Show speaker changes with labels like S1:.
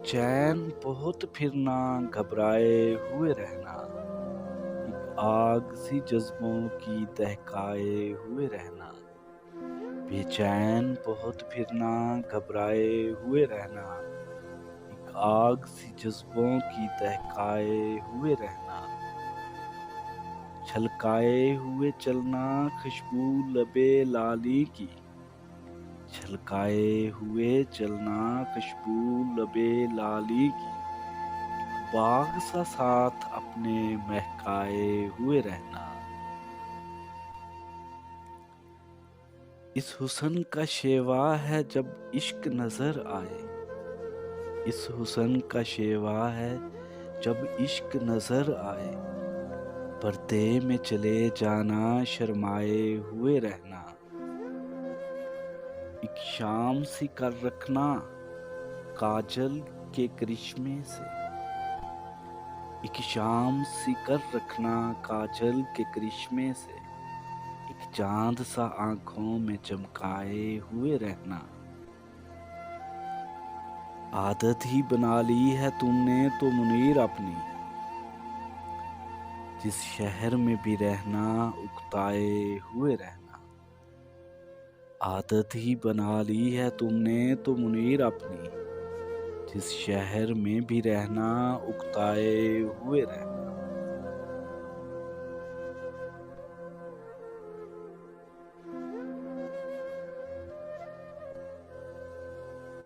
S1: چین بہت پھرنا گھبرائے ہوئے رہنا، ایک آگ سی جذبوں کی دہکائے ہوئے رہنا۔ بے چین بہت پھرنا گھبرائے ہوئے رہنا، ایک آگ سی جذبوں کی دہکائے ہوئے رہنا۔ چھلکائے ہوئے چلنا خوشبو لبِ لالی کی، چھلکائے ہوئے چلنا خوشبو لبِ لالی کی، ایک باغ سا ساتھ اپنے مہکائے ہوئے رہنا۔ اس حسن کا شیوا ہے جب عشق نظر آئے، اس حسن کا شیوا ہے جب عشق نظر آئے، پردے میں چلے جانا شرمائے ہوئے رہنا۔ ایک شام سی کر رکھنا کاجل کے کرشمے سے، ایک شام سی کر رکھنا کاجل کے کرشمے سے، ایک چاند سا آنکھوں میں چمکائے ہوئے رہنا۔ عادت ہی بنا لی ہے تم نے تو منیر اپنی، جس شہر میں بھی رہنا اکتائے ہوئے رہنا۔ عادت ہی بنا لی ہے تم نے تو منیر اپنی، جس شہر میں بھی رہنا اکتائے ہوئے رہنا۔